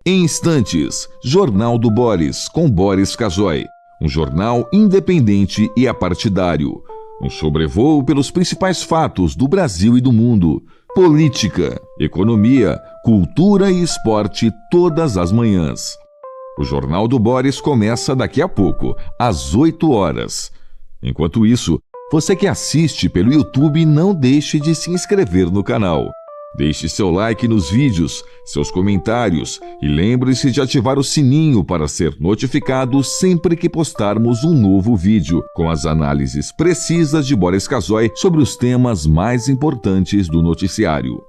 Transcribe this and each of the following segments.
Em instantes, Jornal do Boris, com Boris Casoy. Um jornal independente e apartidário. Um sobrevoo pelos principais fatos do Brasil e do mundo. Política, economia, cultura e esporte todas as manhãs. O Jornal do Boris começa daqui a pouco, às 8 horas. Enquanto isso, você que assiste pelo YouTube, não deixe de se inscrever no canal. Deixe seu like nos vídeos, seus comentários e lembre-se de ativar o sininho para ser notificado sempre que postarmos um novo vídeo, com as análises precisas de Boris Casoy sobre os temas mais importantes do noticiário.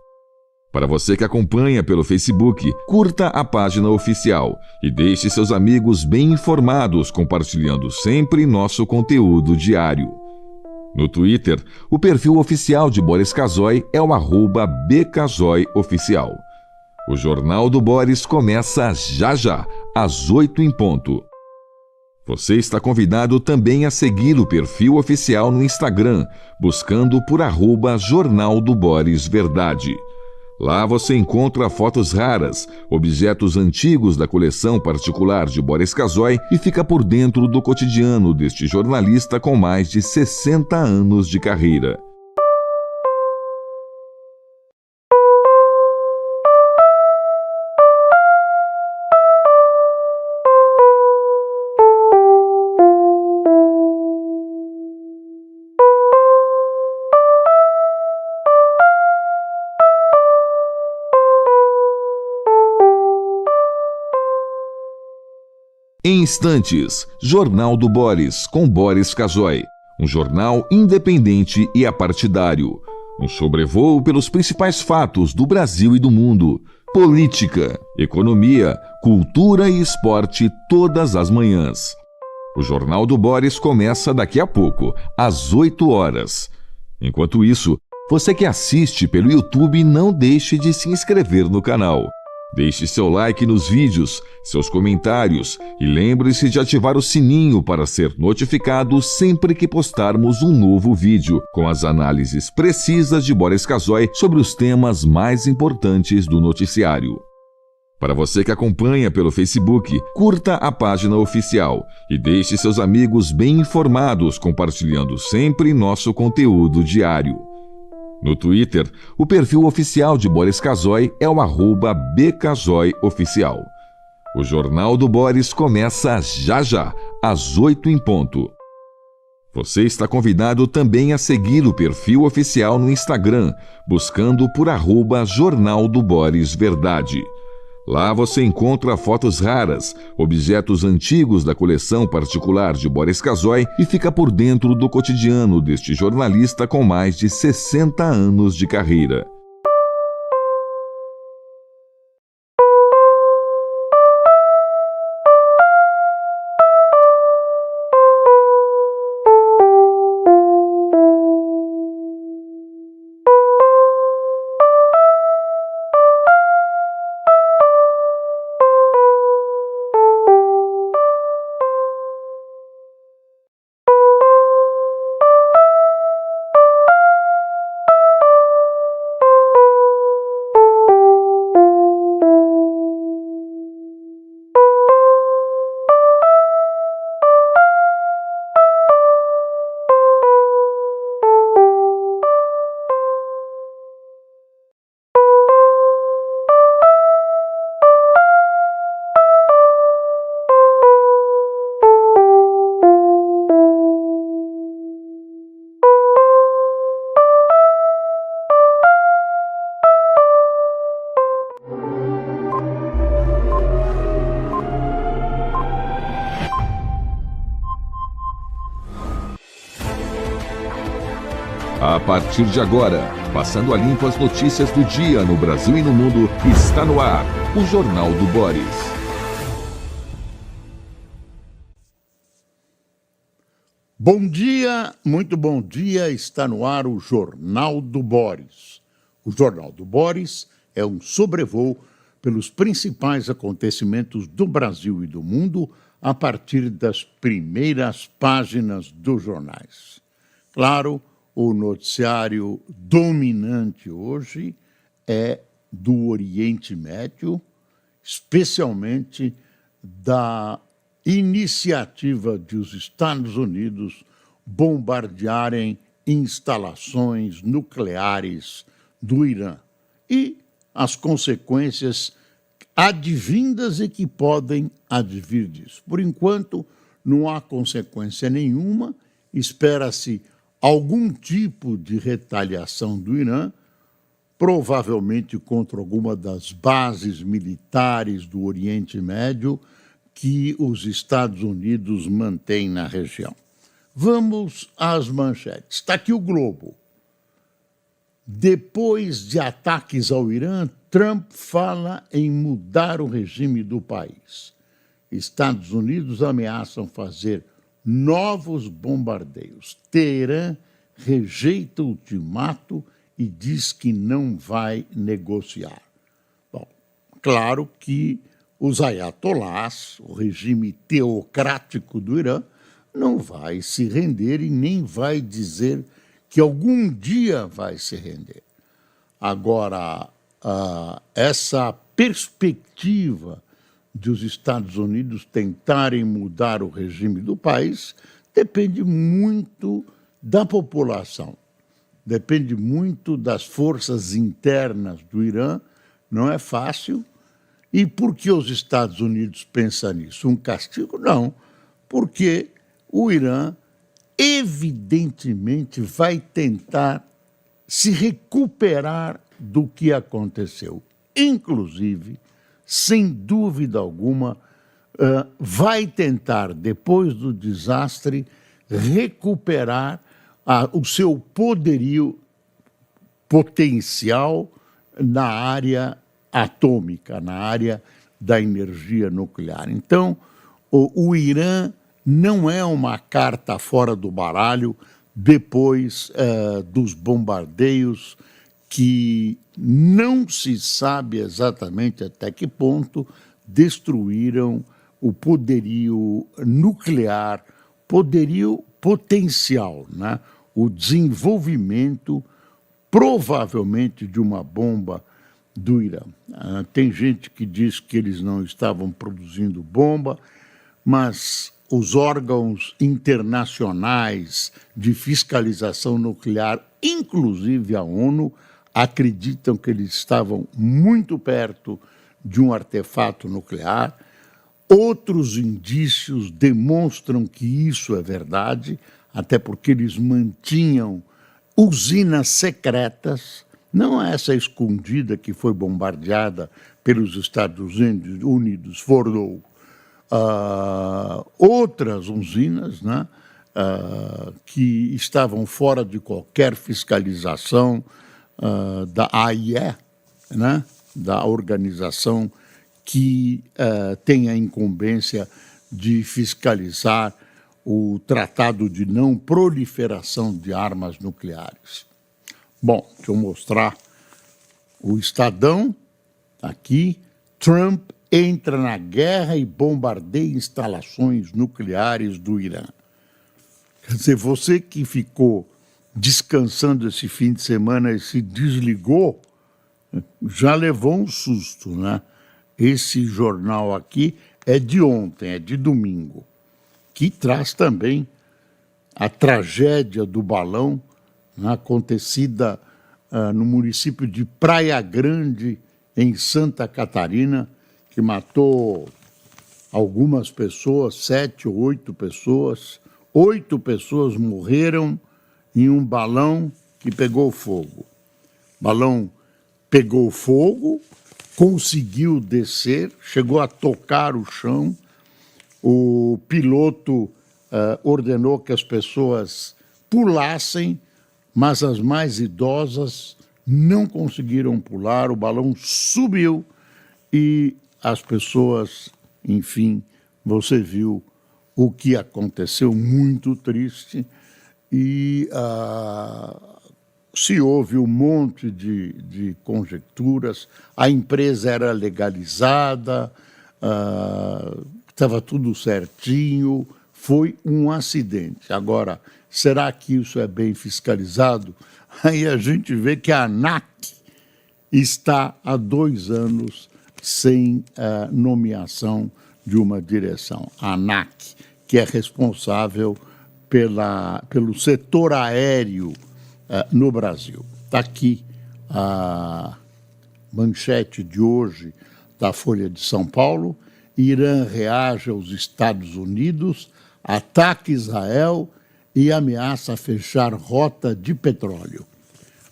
Para você que acompanha pelo Facebook, curta a página oficial e deixe seus amigos bem informados, compartilhando sempre nosso conteúdo diário. No Twitter, o perfil oficial de Boris Casoy é o @bcasoyoficial. O Jornal do Boris começa já, às 8 em ponto. Você está convidado também a seguir o perfil oficial no Instagram, buscando por @Jornal do Boris Verdade. Lá você encontra fotos raras, objetos antigos da coleção particular de Boris Casoy e fica por dentro do cotidiano deste jornalista com mais de 60 anos de carreira. Em instantes, Jornal do Boris, com Boris Casoy. Um jornal independente e apartidário. Um sobrevoo pelos principais fatos do Brasil e do mundo. Política, economia, cultura e esporte todas as manhãs. O Jornal do Boris começa daqui a pouco, às 8 horas. Enquanto isso, você que assiste pelo YouTube, não deixe de se inscrever no canal. Deixe seu like nos vídeos, seus comentários e lembre-se de ativar o sininho para ser notificado sempre que postarmos um novo vídeo, com as análises precisas de Boris Casoy sobre os temas mais importantes do noticiário. Para você que acompanha pelo Facebook, curta a página oficial e deixe seus amigos bem informados, compartilhando sempre nosso conteúdo diário. No Twitter, o perfil oficial de Boris Casoy é o @bcasoyoficial. O Jornal do Boris começa já, às 8 em ponto. Você está convidado também a seguir o perfil oficial no Instagram, buscando por @Jornal do Boris Verdade. Lá você encontra fotos raras, objetos antigos da coleção particular de Boris Casoy e fica por dentro do cotidiano deste jornalista com mais de 60 anos de carreira. A partir de agora, passando a limpo as notícias do dia no Brasil e no mundo, está no ar o Jornal do Boris. Bom dia, muito bom dia, está no ar o Jornal do Boris. O Jornal do Boris é um sobrevoo pelos principais acontecimentos do Brasil e do mundo a partir das primeiras páginas dos jornais. Claro, o noticiário dominante hoje é do Oriente Médio especialmente da iniciativa de os Estados Unidos bombardearem instalações nucleares do Irã e as consequências advindas e que podem advir disso. Por enquanto, não há consequência nenhuma, espera-se algum tipo de retaliação do Irã, provavelmente contra alguma das bases militares do Oriente Médio que os Estados Unidos mantêm na região. Vamos às manchetes. Está aqui o Globo. Depois de ataques ao Irã, Trump fala em mudar o regime do país. Estados Unidos ameaçam fazer novos bombardeios. Teherã rejeita o ultimato e diz que não vai negociar. Bom, claro que os ayatolás, o regime teocrático do Irã, não vai se render e nem vai dizer que algum dia vai se render. Agora, essa perspectiva de os Estados Unidos tentarem mudar o regime do país depende muito da população, depende muito das forças internas do Irã, não é fácil. E por que os Estados Unidos pensam nisso? Um castigo? Não, porque o Irã evidentemente vai tentar se recuperar do que aconteceu. Inclusive, sem dúvida alguma, vai tentar, depois do desastre, recuperar o seu poderio potencial na área atômica, na área da energia nuclear. Então, o Irã não é uma carta fora do baralho depois dos bombardeios que não se sabe exatamente até que ponto destruíram o poderio nuclear, poderio potencial, né? O desenvolvimento, provavelmente, de uma bomba do Irã. Tem gente que diz que eles não estavam produzindo bomba, mas os órgãos internacionais de fiscalização nuclear, inclusive a ONU, acreditam que eles estavam muito perto de um artefato nuclear. Outros indícios demonstram que isso é verdade, até porque eles mantinham usinas secretas, não essa escondida que foi bombardeada pelos Estados Unidos, Fordow, outras usinas, né, que estavam fora de qualquer fiscalização da AIE, né, da organização que tem a incumbência de fiscalizar o Tratado de Não Proliferação de Armas Nucleares. Bom, deixa eu mostrar o Estadão, aqui. Trump entra na guerra e bombardeia instalações nucleares do Irã. Quer dizer, você que ficou descansando esse fim de semana e se desligou, já levou um susto, né? Esse jornal aqui é de ontem, é de domingo, que traz também a tragédia do balão, né, acontecida no município de Praia Grande, em Santa Catarina, que matou algumas pessoas, 7 ou 8 pessoas. 8 pessoas morreram em um balão que pegou fogo. O balão pegou fogo, conseguiu descer, chegou a tocar o chão. O piloto ordenou que as pessoas pulassem, mas as mais idosas não conseguiram pular. O balão subiu e as pessoas, enfim, você viu o que aconteceu, muito triste. E se houve um monte de conjecturas. A empresa era legalizada, estava tudo certinho, foi um acidente. Agora, será que isso é bem fiscalizado? Aí a gente vê que a ANAC está há 2 anos sem nomeação de uma direção, a ANAC, que é responsável pelo setor aéreo no Brasil. Está aqui a manchete de hoje da Folha de São Paulo: Irã reage aos Estados Unidos, ataca Israel e ameaça fechar rota de petróleo.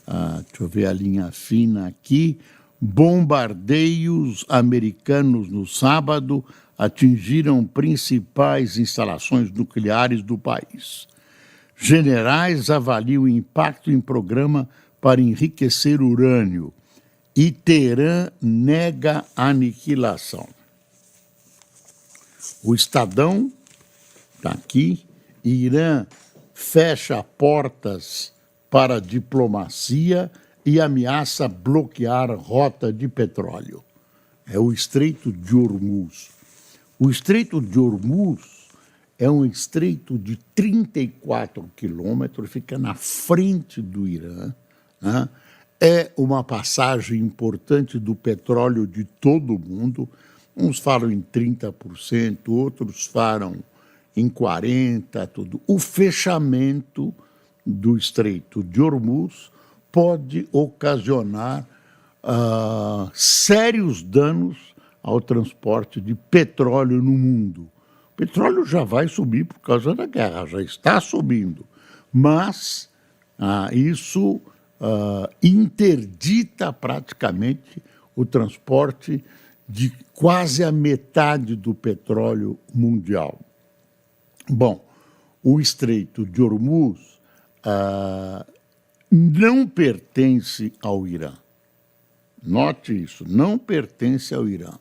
Deixa eu ver a linha fina aqui. Bombardeios americanos no sábado atingiram principais instalações nucleares do país. Generais avaliam o impacto em programa para enriquecer urânio. E Teherã nega aniquilação. O Estadão está aqui. Irã fecha portas para a diplomacia e ameaça bloquear rota de petróleo. É o Estreito de Hormuz. O Estreito de Hormuz é um estreito de 34 quilômetros, fica na frente do Irã, né? É uma passagem importante do petróleo de todo o mundo. Uns falam em 30%, outros falam em 40%, tudo. O fechamento do Estreito de Hormuz pode ocasionar sérios danos ao transporte de petróleo no mundo. O petróleo já vai subir por causa da guerra, já está subindo, mas isso interdita praticamente o transporte de quase a metade do petróleo mundial. Bom, o Estreito de Hormuz não pertence ao Irã. Note isso, não pertence ao Irã.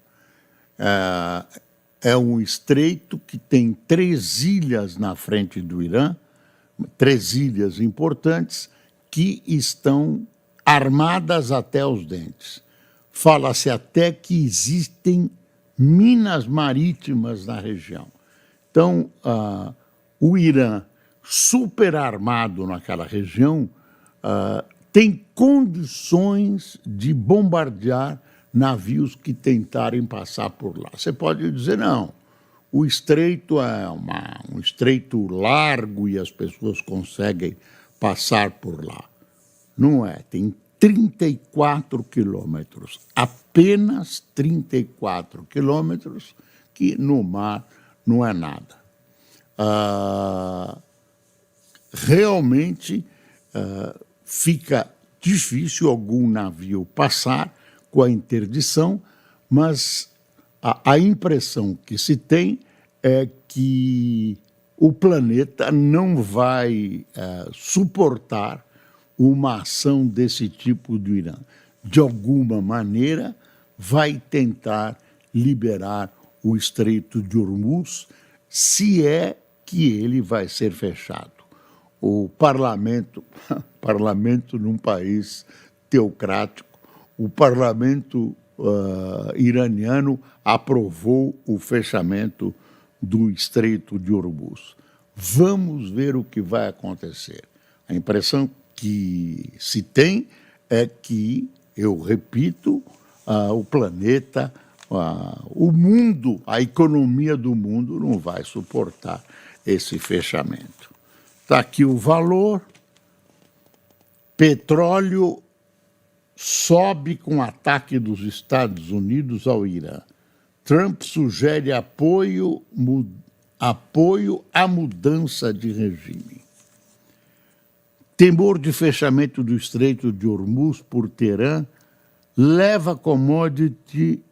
É um estreito que tem 3 ilhas na frente do Irã, 3 ilhas importantes que estão armadas até os dentes. Fala-se até que existem minas marítimas na região. Então, o Irã, superarmado naquela região, tem condições de bombardear navios que tentarem passar por lá. Você pode dizer, não, o estreito é um estreito largo e as pessoas conseguem passar por lá. Não é, tem 34 quilômetros, apenas 34 quilômetros, que no mar não é nada. Realmente fica difícil algum navio passar com a interdição, mas a impressão que se tem é que o planeta não vai suportar uma ação desse tipo do Irã. De alguma maneira, vai tentar liberar o Estreito de Hormuz, se é que ele vai ser fechado. O parlamento num país teocrático, o parlamento iraniano aprovou o fechamento do Estreito de Hormuz. Vamos ver o que vai acontecer. A impressão que se tem é que, eu repito, o planeta, o mundo, a economia do mundo não vai suportar esse fechamento. Está aqui o valor. Petróleo sobe com o ataque dos Estados Unidos ao Irã. Trump sugere apoio à mudança de regime. Temor de fechamento do Estreito de Hormuz por Teherã leva a commodity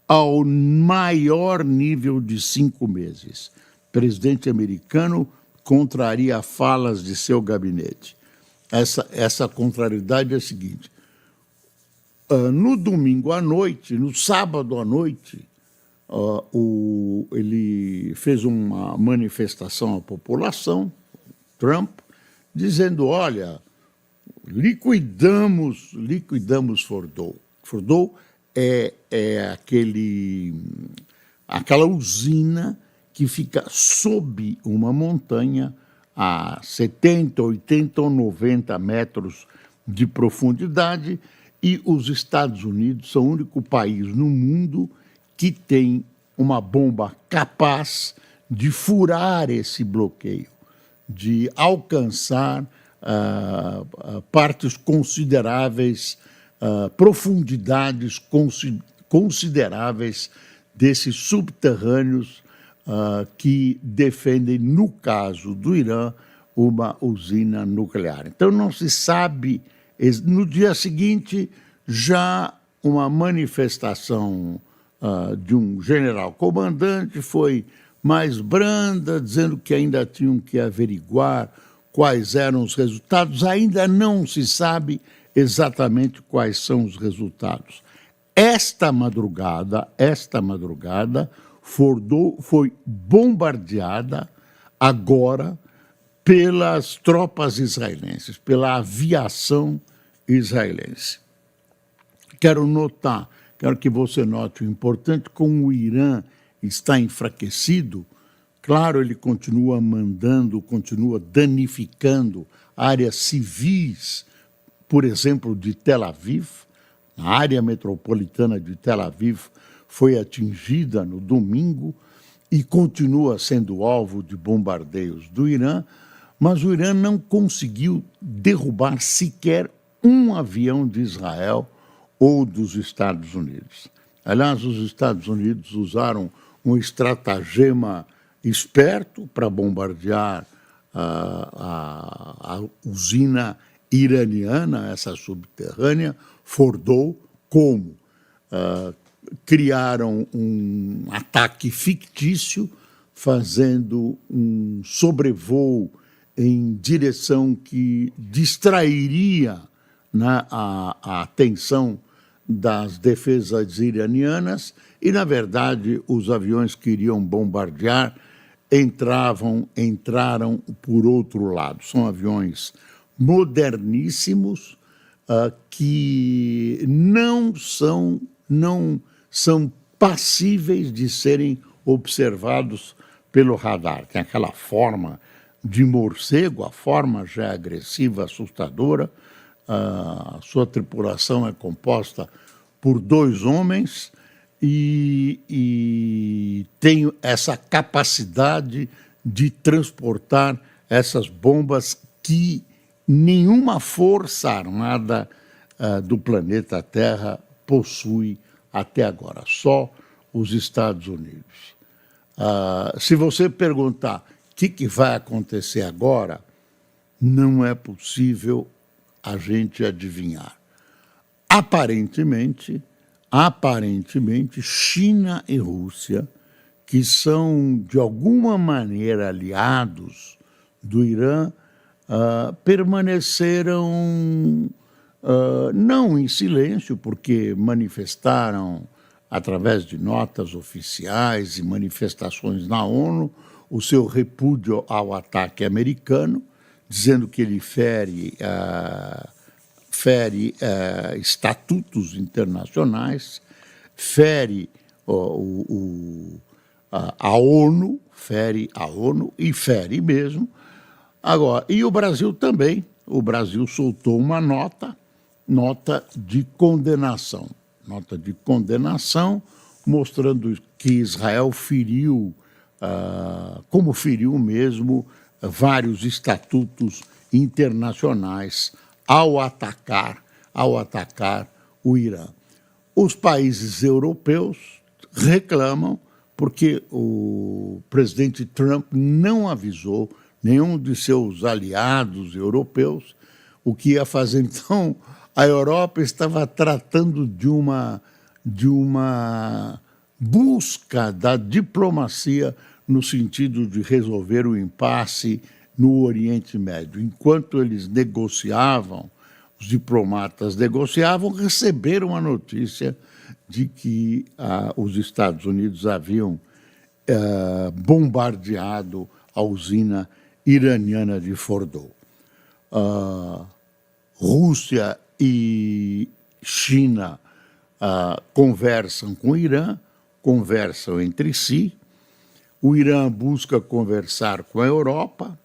ao maior nível de 5 meses. O presidente americano contraria falas de seu gabinete. Essa contrariedade é a seguinte: no domingo à noite, no sábado à noite, ele fez uma manifestação à população, Trump, dizendo, olha, liquidamos Fordow. Fordow é aquela usina que fica sob uma montanha a 70, 80 ou 90 metros de profundidade e os Estados Unidos são o único país no mundo que tem uma bomba capaz de furar esse bloqueio, de alcançar partes consideráveis, profundidades consideráveis desses subterrâneos que defendem, no caso do Irã, uma usina nuclear. Então não se sabe. No dia seguinte, já uma manifestação de um general comandante foi mais branda, dizendo que ainda tinham que averiguar quais eram os resultados. Ainda não se sabe exatamente quais são os resultados. Esta madrugada, Fordow foi bombardeada agora pelas tropas israelenses, pela aviação israelense. Quero que você note o importante, como o Irã está enfraquecido. Claro, ele continua mandando, continua danificando áreas civis, por exemplo, de Tel Aviv. A área metropolitana de Tel Aviv foi atingida no domingo e continua sendo alvo de bombardeios do Irã, mas o Irã não conseguiu derrubar sequer um avião de Israel ou dos Estados Unidos. Aliás, os Estados Unidos usaram um estratagema esperto para bombardear a usina iraniana, essa subterrânea, Fordow. Como? Criaram um ataque fictício, fazendo um sobrevoo em direção que distrairia, né, a atenção das defesas iranianas, e, na verdade, os aviões que iriam bombardear entraram por outro lado. São aviões moderníssimos que não são passíveis de serem observados pelo radar. Tem aquela forma de morcego, a forma já agressiva, assustadora. A sua tripulação é composta por 2 homens e tem essa capacidade de transportar essas bombas que nenhuma força armada do planeta Terra possui até agora, só os Estados Unidos. Se você perguntar o que vai acontecer agora, não é possível a gente adivinhar. Aparentemente, China e Rússia, que são de alguma maneira aliados do Irã, permaneceram não em silêncio, porque manifestaram, através de notas oficiais e manifestações na ONU, o seu repúdio ao ataque americano, dizendo que ele fere estatutos internacionais, fere a ONU, e fere mesmo. Agora, e o Brasil também. O Brasil soltou uma nota de condenação, mostrando que Israel feriu, como feriu mesmo, vários estatutos internacionais ao atacar o Irã. Os países europeus reclamam porque o presidente Trump não avisou nenhum de seus aliados europeus o que ia fazer. Então, a Europa estava tratando de uma busca da diplomacia no sentido de resolver o impasse no Oriente Médio. Enquanto eles negociavam, os diplomatas negociavam, receberam a notícia de que os Estados Unidos haviam bombardeado a usina iraniana de Fordow. Rússia e China conversam com o Irã, conversam entre si. O Irã busca conversar com a Europa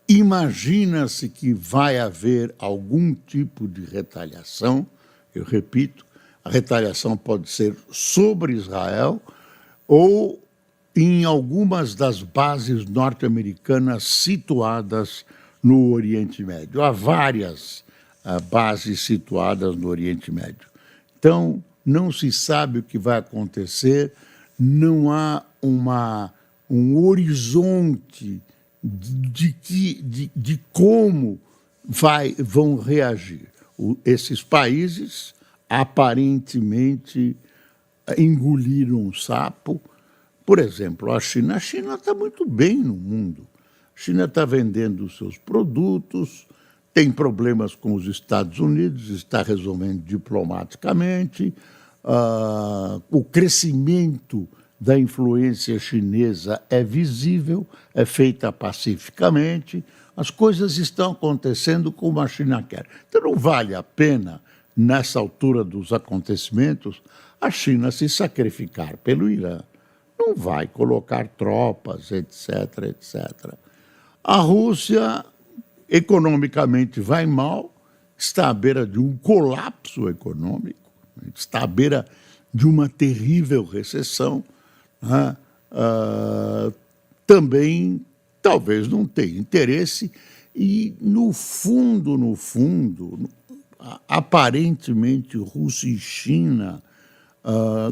Imagina-se que vai haver algum tipo de retaliação. Eu repito, a retaliação pode ser sobre Israel ou em algumas das bases norte-americanas situadas no Oriente Médio. Há várias bases situadas no Oriente Médio. Então, não se sabe o que vai acontecer, não há um horizonte de como vão reagir. Esses países aparentemente engoliram um sapo. Por exemplo, a China está muito bem no mundo. A China está vendendo os seus produtos, tem problemas com os Estados Unidos, está resolvendo diplomaticamente. O crescimento da influência chinesa é visível, é feita pacificamente. As coisas estão acontecendo como a China quer. Então não vale a pena, nessa altura dos acontecimentos, a China se sacrificar pelo Irã. Não vai colocar tropas, etc, etc. A Rússia, economicamente, vai mal, está à beira de um colapso econômico, está à beira de uma terrível recessão. Né? Também, talvez não tenha interesse e, no fundo, aparentemente, Rússia e China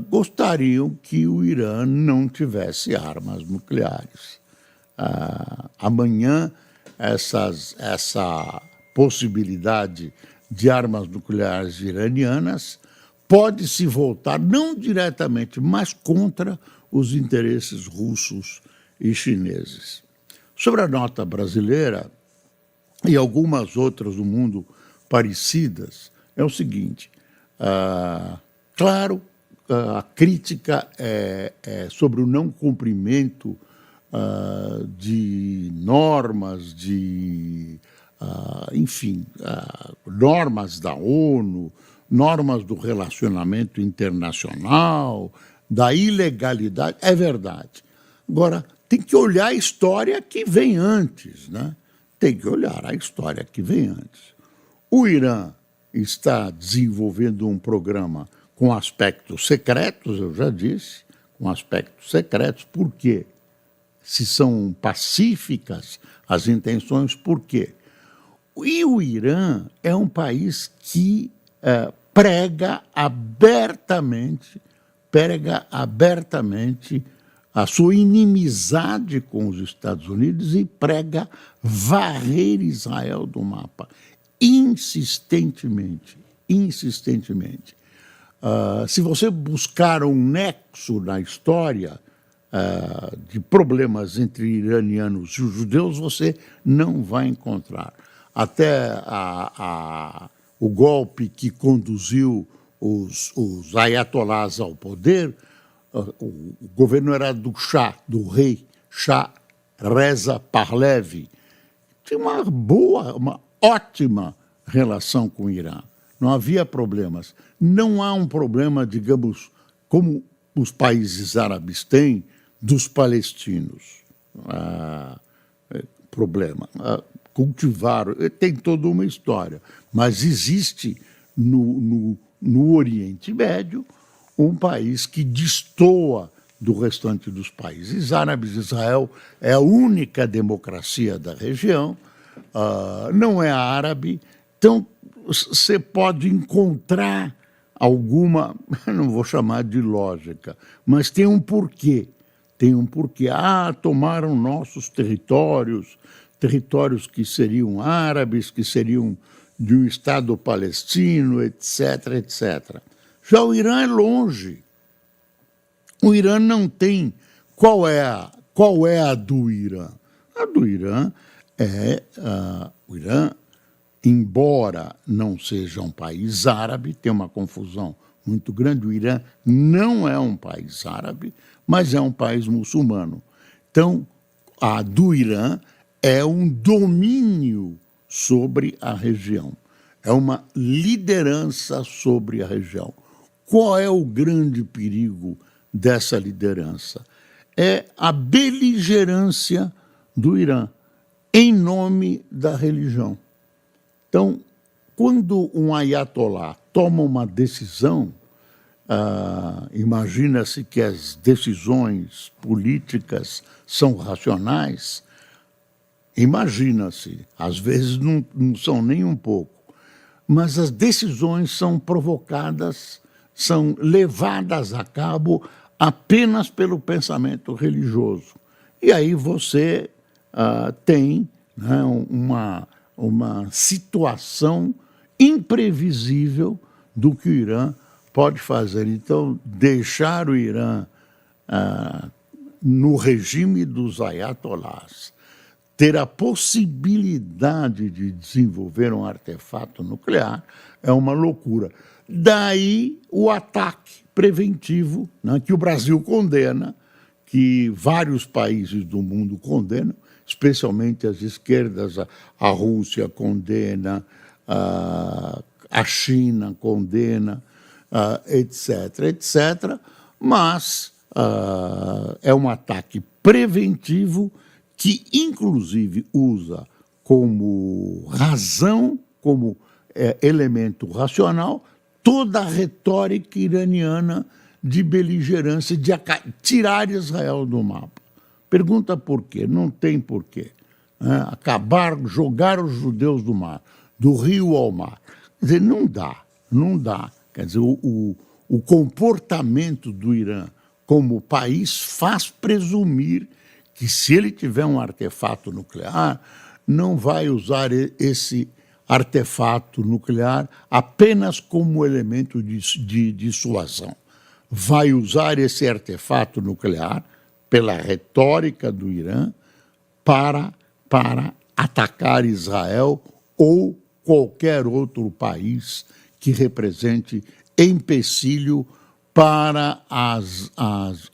gostariam que o Irã não tivesse armas nucleares. Amanhã, essa possibilidade de armas nucleares iranianas pode se voltar, não diretamente, mas contra os interesses russos e chineses. Sobre a nota brasileira e algumas outras do mundo parecidas, é o seguinte, claro, a crítica é sobre o não cumprimento de normas, normas da ONU, normas do relacionamento internacional, da ilegalidade, é verdade. Agora, tem que olhar a história que vem antes, né? Tem que olhar a história que vem antes. O Irã está desenvolvendo um programa com aspectos secretos, eu já disse, com aspectos secretos. Por quê? Se são pacíficas as intenções, por quê? E o Irã é um país que prega abertamente a sua inimizade com os Estados Unidos e prega varrer Israel do mapa, insistentemente. Se você buscar um nexo na história de problemas entre iranianos e os judeus, você não vai encontrar. Até o golpe que conduziu os ayatolás ao poder, o governo era do Shah, do rei Shah Reza Pahlavi. Tinha uma ótima relação com o Irã. Não havia problemas. Não há um problema, digamos, como os países árabes têm, dos palestinos. Problema. Cultivaram, tem toda uma história. Mas existe no Oriente Médio um país que destoa do restante dos países árabes. Israel é a única democracia da região, não é árabe, então você pode encontrar alguma, não vou chamar de lógica, mas tem um porquê. Tomaram nossos territórios que seriam árabes, que seriam de um Estado palestino, etc, etc. Já o Irã é longe. O Irã não tem... Qual é a do Irã? A do Irã o Irã, embora não seja um país árabe, tem uma confusão muito grande, o Irã não é um país árabe, mas é um país muçulmano. Então, a do Irã é um domínio sobre a região, é uma liderança sobre a região. Qual é o grande perigo dessa liderança? É a beligerância do Irã. em nome da religião. Então, quando um ayatolá toma uma decisão, imagina-se que as decisões políticas são racionais, imagina-se, às vezes não são nem um pouco, mas as decisões são provocadas, são levadas a cabo apenas pelo pensamento religioso. E aí você tem, né, uma situação imprevisível do que o Irã pode fazer. Então, deixar o Irã no regime dos ayatolás, ter a possibilidade de desenvolver um artefato nuclear é uma loucura. Daí o ataque preventivo, né, que o Brasil condena, que vários países do mundo condenam, especialmente as esquerdas, a Rússia condena, a China condena, etc., etc., mas é um ataque preventivo que, inclusive, usa como razão, como elemento racional, toda a retórica iraniana de beligerância, de tirar Israel do mapa. Pergunta por quê? Não tem porquê. Jogar os judeus do mar, do rio ao mar. Quer dizer, não dá. Quer dizer, o comportamento do Irã como país faz presumir que, se ele tiver um artefato nuclear, não vai usar esse artefato nuclear apenas como elemento de dissuasão. Vai usar esse artefato nuclear, pela retórica do Irã, para atacar Israel ou qualquer outro país que represente empecilho para as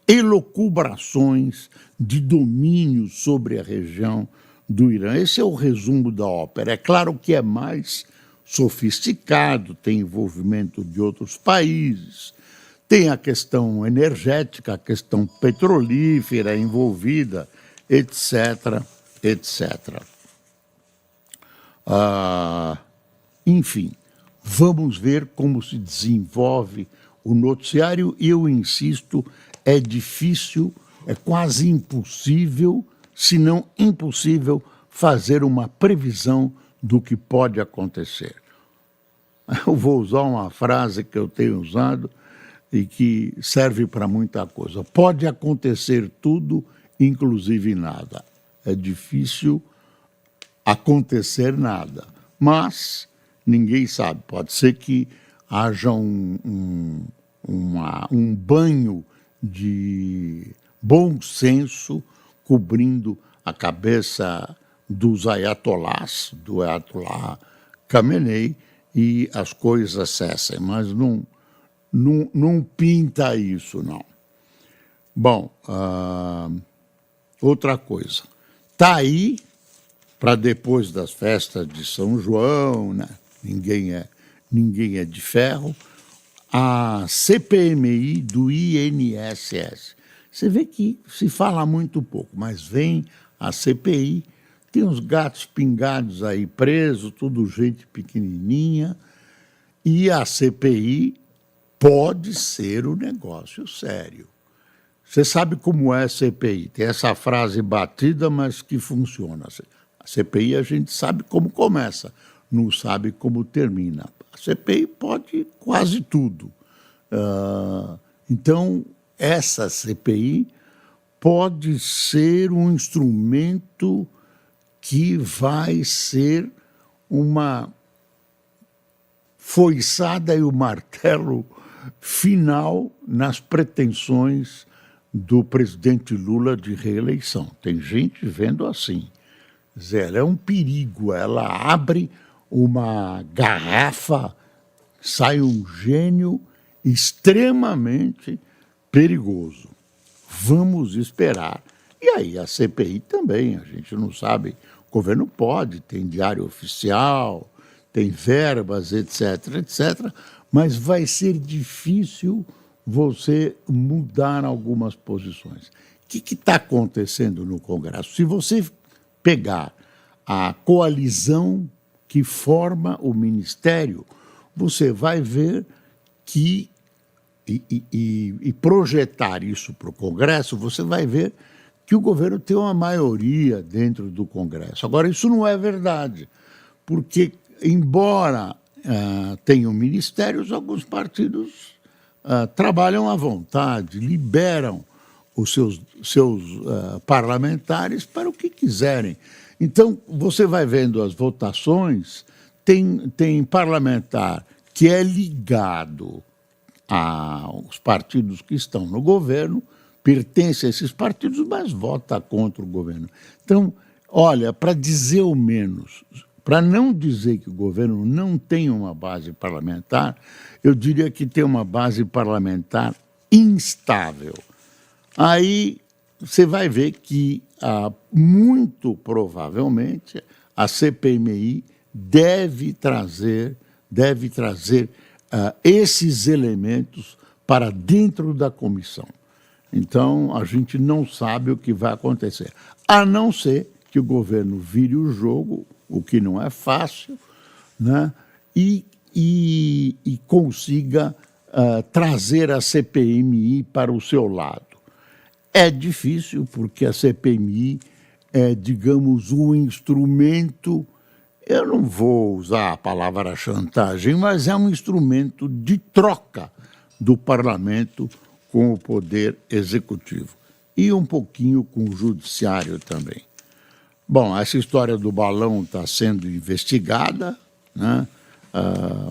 elucubrações de domínio sobre a região do Irã. Esse é o resumo da ópera. É claro que é mais sofisticado, tem envolvimento de outros países, tem a questão energética, a questão petrolífera envolvida, etc., etc. Enfim, vamos ver como se desenvolve o noticiário, e eu insisto, é difícil, é quase impossível, se não impossível, fazer uma previsão do que pode acontecer. Eu vou usar uma frase que eu tenho usado e que serve para muita coisa. Pode acontecer tudo, inclusive nada. É difícil acontecer nada, mas ninguém sabe. Pode ser que haja um banho de bom senso cobrindo a cabeça dos ayatolás, do Ayatollah Khamenei, e as coisas cessem, mas não pinta isso, não. Bom, outra coisa. Está aí, para depois das festas de São João, né? Ninguém é de ferro, a CPMI do INSS. Você vê que se fala muito pouco, mas vem a CPI, tem uns gatos pingados aí presos, tudo gente pequenininha, e a CPI pode ser um negócio sério. Você sabe como é a CPI, tem essa frase batida, mas que funciona. A CPI a gente sabe como começa, não sabe como termina. A CPI pode quase tudo. Então, essa CPI pode ser um instrumento que vai ser uma foiçada e o martelo final nas pretensões do presidente Lula de reeleição. Tem gente vendo assim. Ela é um perigo, ela abre uma garrafa, sai um gênio extremamente perigoso. Vamos esperar. E aí a CPI também, a gente não sabe, o governo pode, tem diário oficial, tem verbas, etc., etc., mas vai ser difícil você mudar algumas posições. O que está acontecendo no Congresso? Se você pegar a coalizão que forma o ministério, você vai ver que, e projetar isso para o Congresso, você vai ver que o governo tem uma maioria dentro do Congresso. Agora, isso não é verdade, porque, embora tenham ministérios, alguns partidos trabalham à vontade, liberam os seus parlamentares para o que quiserem. Então, você vai vendo as votações, tem parlamentar que é ligado aos partidos que estão no governo, pertence a esses partidos, mas vota contra o governo. Então, olha, para dizer o menos, para não dizer que o governo não tem uma base parlamentar, eu diria que tem uma base parlamentar instável. Aí você vai ver que, muito provavelmente, a CPMI deve trazer esses elementos para dentro da comissão. Então, a gente não sabe o que vai acontecer, a não ser que o governo vire o jogo, o que não é fácil, né? E consiga trazer a CPMI para o seu lado. É difícil, porque a CPMI é, digamos, um instrumento, eu não vou usar a palavra chantagem, mas é um instrumento de troca do parlamento com o poder executivo e um pouquinho com o judiciário também. Bom, essa história do balão está sendo investigada, né?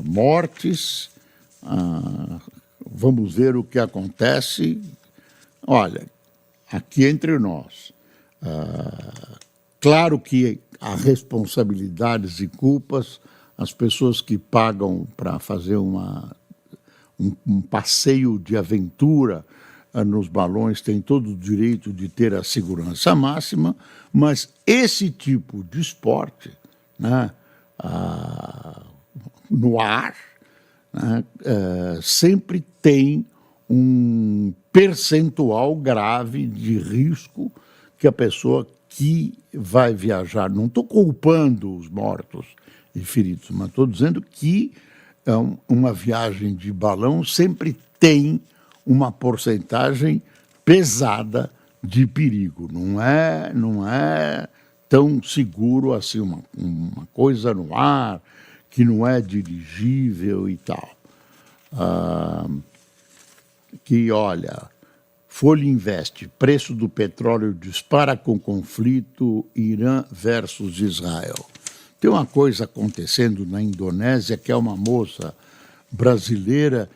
Mortes, vamos ver o que acontece. Olha, aqui entre nós, claro que há responsabilidades e culpas, as pessoas que pagam para fazer um passeio de aventura nos balões têm todo o direito de ter a segurança máxima, mas esse tipo de esporte, né, no ar, né, sempre tem um percentual grave de risco que a pessoa que vai viajar, não estou culpando os mortos e feridos, mas estou dizendo que uma viagem de balão sempre tem uma porcentagem pesada de perigo. Não é tão seguro assim, uma coisa no ar que não é dirigível e tal. Que, olha, Folha Invest, preço do petróleo dispara com conflito Irã versus Israel. Tem uma coisa acontecendo na Indonésia, que é uma moça brasileira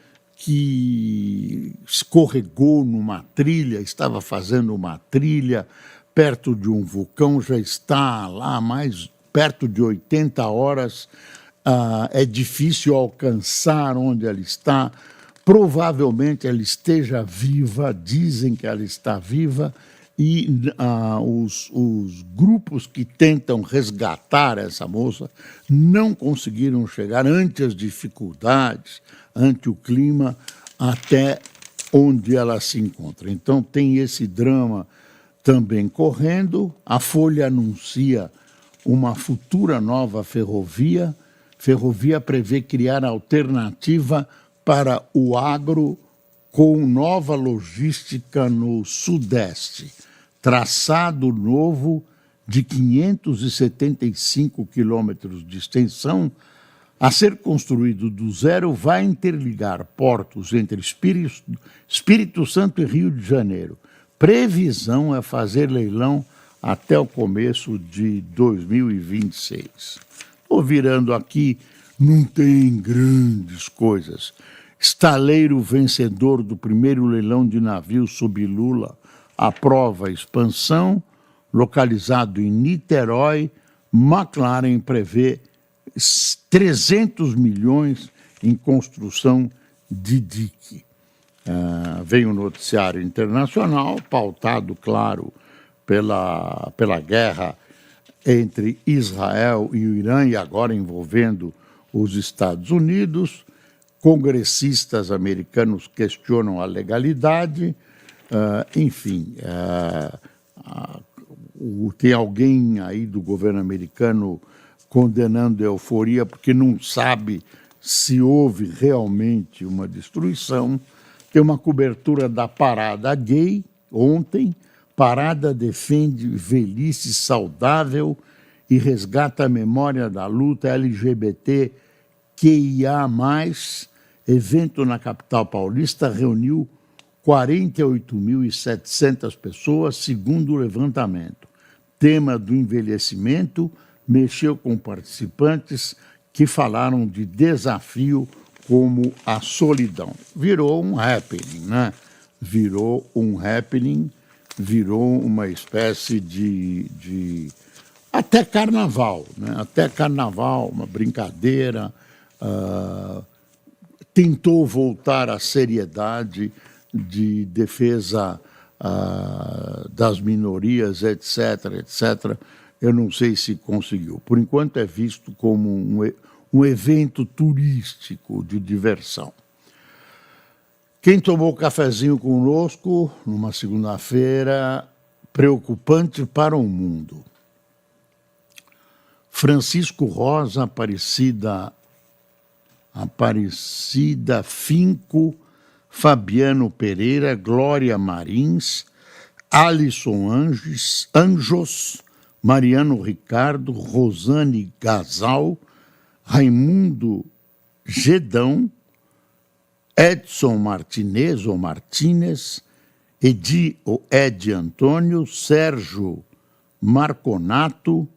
que escorregou numa trilha, estava fazendo uma trilha perto de um vulcão, já está lá mais perto de 80 horas, é difícil alcançar onde ela está. Provavelmente ela esteja viva, dizem que ela está viva, e os grupos que tentam resgatar essa moça não conseguiram chegar ante as dificuldades, ante o clima, até onde ela se encontra. Então tem esse drama também correndo. A Folha anuncia uma futura nova ferrovia. Ferrovia prevê criar alternativa para o agro com nova logística no Sudeste. Traçado novo de 575 quilômetros de extensão, a ser construído do zero, vai interligar portos entre Espírito Santo e Rio de Janeiro. Previsão é fazer leilão até o começo de 2026. Estou virando aqui, não tem grandes coisas. Estaleiro vencedor do primeiro leilão de navios sob Lula aprova a expansão. Localizado em Niterói, McLaren prevê 300 milhões em construção de dique. Vem o noticiário internacional, pautado, claro, pela guerra entre Israel e o Irã, e agora envolvendo os Estados Unidos. Congressistas americanos questionam a legalidade, enfim, tem alguém aí do governo americano condenando a euforia porque não sabe se houve realmente uma destruição. Tem uma cobertura da Parada Gay ontem. Parada defende velhice saudável e resgata a memória da luta LGBT QIA+. Evento na capital paulista reuniu 48.700 pessoas, segundo o levantamento. Tema do envelhecimento mexeu com participantes que falaram de desafio como a solidão. Virou um happening, né? Virou um happening, virou uma espécie de até carnaval, né? Até carnaval, uma brincadeira, tentou voltar à seriedade de defesa das minorias, etc., etc. Eu não sei se conseguiu. Por enquanto é visto como um evento turístico de diversão. Quem tomou cafezinho conosco numa segunda-feira preocupante para o mundo? Francisco Rosa, Aparecida Finco, Fabiano Pereira, Glória Marins, Alisson Anjos, Mariano Ricardo, Rosane Gasal, Raimundo Gedão, Edson Martinez ou Martínez, Edi Antônio, Sérgio Marconato,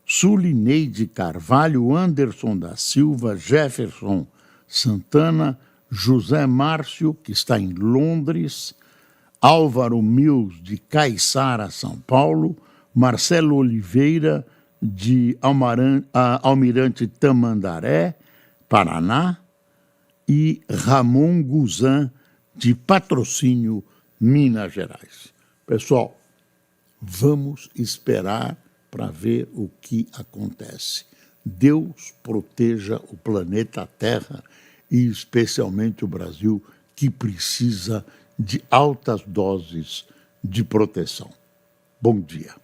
Sulineide Carvalho, Anderson da Silva, Jefferson Santana, José Márcio, que está em Londres, Álvaro Mills, de Caiçara, São Paulo, Marcelo Oliveira, de Almirante Tamandaré, Paraná, e Ramon Guzan, de Patrocínio, Minas Gerais. Pessoal, vamos esperar para ver o que acontece. Deus proteja o planeta Terra e especialmente o Brasil, que precisa de altas doses de proteção. Bom dia.